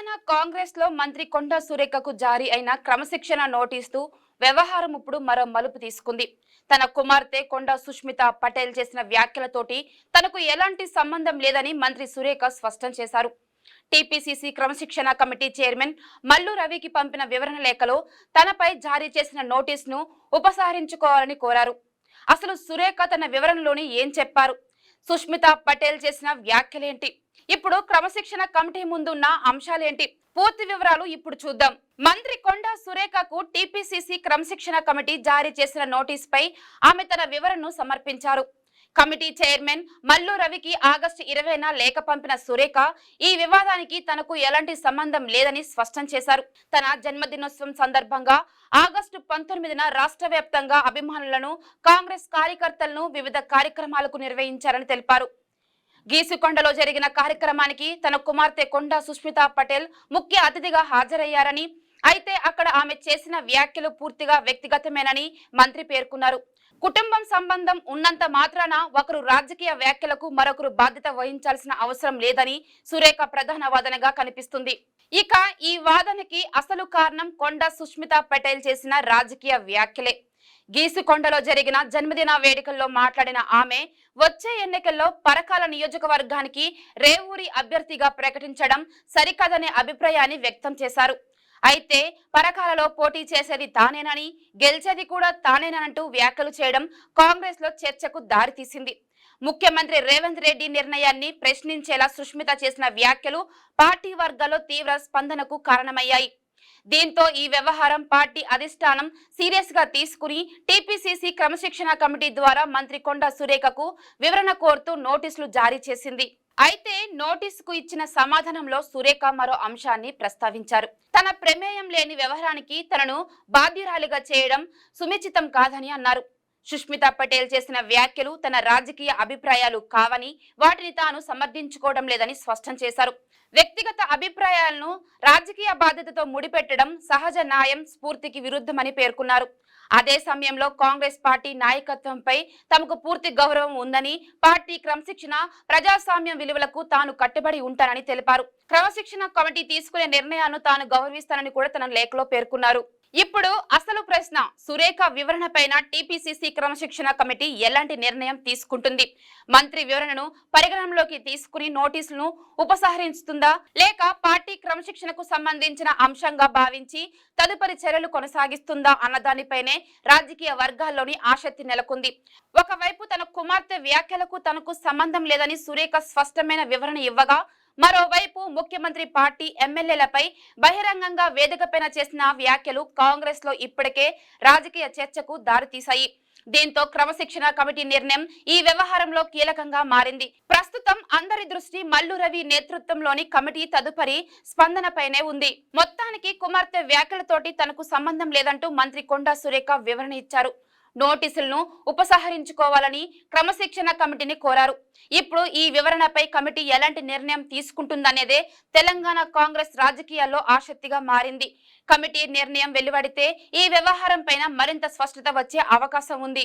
తెలంగాణ కాంగ్రెస్ లో మంత్రి కొండా సురేఖకు జారీ అయిన క్రమశిక్షణ నోటీసు వ్యవహారం ఇప్పుడు మరో మలుపు తీసుకుంది. తన కుమార్తె కొండా సుష్మిత పటేల్ చేసిన వ్యాఖ్యలతోటి తనకు ఎలాంటి సంబంధం లేదని మంత్రి సురేఖ స్పష్టం చేశారు. టీపీసీసీ క్రమశిక్షణ కమిటీ చైర్మన్ మల్లు రవికి పంపిన వివరణ లేఖలో తనపై జారీ చేసిన నోటీసును ఉపసంహరించుకోవాలని కోరారు. అసలు సురేఖ తన వివరణలోని ఏం చెప్పారు? సుష్మిత పటేల్ చేసిన వ్యాఖ్యలేంటి? ఇప్పుడు క్రమశిక్షణ కమిటీ ముందున్న అంశాలేంటి? పూర్తి వివరాలు ఇప్పుడు చూద్దాం. మంత్రి కొండా సురేఖకు టీపీసీసీ క్రమశిక్షణ కమిటీ జారీ చేసిన నోటీసుపై ఆమె తన వివరణను సమర్పించారు. కమిటీ చైర్మన్ మల్లు రవికి ఆగస్టు 20న లేఖ పంపిన సురేఖ ఈ వివాదానికి తనకు ఎలాంటి సంబంధం లేదని స్పష్టం చేశారు. తన జన్మదినోత్సవం సందర్భంగా ఆగస్టు 19న రాష్ట్ర వ్యాప్తంగా అభిమానులను, కాంగ్రెస్ కార్యకర్తలను వివిధ కార్యక్రమాలకు నిర్వహించారని తెలిపారు. గీసుకొండలో జరిగిన కార్యక్రమానికి తన కుమార్తె కొండా సుష్మిత పటేల్ ముఖ్య అతిథిగా హాజరయ్యారని, అయితే అక్కడ ఆమె చేసిన వ్యాఖ్యలు పూర్తిగా వ్యక్తిగతమేనని మంత్రి పేర్కొన్నారు. కుటుంబం సంబంధం ఉన్నంత మాత్రాన ఒకరు రాజకీయ వ్యాఖ్యలకు మరొకరు బాధ్యత వహించాల్సిన అవసరం లేదని సురేఖ ప్రధాన వాదనగా కనిపిస్తుంది. ఇక ఈ వాదనకి అసలు కారణం కొండా సుష్మిత పటేల్ చేసిన రాజకీయ వ్యాఖ్యలే. గీసుకొండలో జరిగిన జన్మదిన వేడుకల్లో మాట్లాడిన ఆమె వచ్చే ఎన్నికల్లో పరకాల నియోజకవర్గానికి రేవూరి అభ్యర్థిగా ప్రకటించడం సరికాదనే అభిప్రాయాన్ని వ్యక్తం చేశారు. అయితే పరకాలలో పోటీ చేసేది తానేనని, గెలిచేది కూడా తానేనంటూ వ్యాఖ్యలు చేయడం కాంగ్రెస్ లో చర్చకు దారితీసింది. ముఖ్యమంత్రి రేవంత్ రెడ్డి నిర్ణయాన్ని ప్రశ్నించేలా సుష్మిత చేసిన వ్యాఖ్యలు పార్టీ వర్గాల్లో తీవ్ర స్పందనకు కారణమయ్యాయి. దీంతో ఈ వ్యవహారం పార్టీ అధిష్టానం సీరియస్ గా తీసుకుని టీపీసీసీ క్రమశిక్షణ కమిటీ ద్వారా మంత్రి కొండా సురేఖకు వివరణ కోరుతూ నోటీసులు జారీ చేసింది. అయితే నోటీసుకు ఇచ్చిన సమాధానంలో సురేఖ మరో అంశాన్ని ప్రస్తావించారు. తన ప్రమేయం లేని వ్యవహారానికి తనను బాధ్యురాలిగా చేయడం సునిశ్చితం కాదని అన్నారు. సుష్మిత పటేల్ చేసిన వ్యాఖ్యలు తన రాజకీయ అభిప్రాయాలు కావని, వాటిని తాను సమర్థించుకోవడం లేదని స్పష్టం చేశారు. వ్యక్తిగత అభిప్రాయాలను రాజకీయ బాధ్యతతో ముడిపెట్టడం సహజ న్యాయం స్ఫూర్తికి విరుద్ధమని పేర్కొన్నారు. అదే సమయంలో కాంగ్రెస్ పార్టీ నాయకత్వంపై తమకు పూర్తి గౌరవం ఉందని, పార్టీ క్రమశిక్షణ, ప్రజాస్వామ్యం విలువలకు తాను కట్టుబడి ఉంటానని తెలిపారు. క్రమశిక్షణ కమిటీ తీసుకునే నిర్ణయాలను తాను గౌరవిస్తానని కూడా తన లేఖలో పేర్కొన్నారు. ఇప్పుడు అసలు ప్రశ్న, సురేఖ వివరణ పైన టీపీసీసీ క్రమశిక్షణ కమిటీ ఎలాంటి నిర్ణయం తీసుకుంటుంది? మంత్రి వివరణను పరిగణనలోకి తీసుకుని నోటీసులను ఉపసంహరిస్తుందా, లేక పార్టీ క్రమశిక్షణకు సంబంధించిన అంశంగా భావించి తదుపరి చర్యలు కొనసాగిస్తుందా అన్న దానిపైనే రాజకీయ వర్గాల్లోని ఆసక్తి నెలకొంది. ఒకవైపు తన కుమార్తె వ్యాఖ్యలకు తనకు సంబంధం లేదని సురేఖ స్పష్టమైన వివరణ ఇవ్వగా, మరోవైపు ముఖ్యమంత్రి పార్టీ ఎమ్మెల్యేలపై బహిరంగంగా వేదికపైన చేసిన వ్యాఖ్యలు కాంగ్రెస్ లో ఇప్పటికే రాజకీయ చర్చకు దారితీశాయి. దీంతో క్రమశిక్షణ కమిటీ నిర్ణయం ఈ వ్యవహారంలో కీలకంగా మారింది. ప్రస్తుతం అందరి దృష్టి మల్లు రవి నేతృత్వంలోని కమిటీ తదుపరి స్పందనపైనే ఉంది. మొత్తానికి కుమార్తె వ్యాఖ్యలతోటి తనకు సంబంధం లేదంటూ మంత్రి కొండా సురేఖ వివరణ ఇచ్చారు. నోటీసులను ఉపసంహరించుకోవాలని క్రమశిక్షణ కమిటీని కోరారు. ఇప్పుడు ఈ వివరణపై కమిటీ ఎలాంటి నిర్ణయం తీసుకుంటుందనేదే తెలంగాణ కాంగ్రెస్ రాజకీయాల్లో ఆసక్తిగా మారింది. కమిటీ నిర్ణయం వెలువడితే ఈ వ్యవహారం పైన మరింత స్పష్టత వచ్చే అవకాశం ఉంది.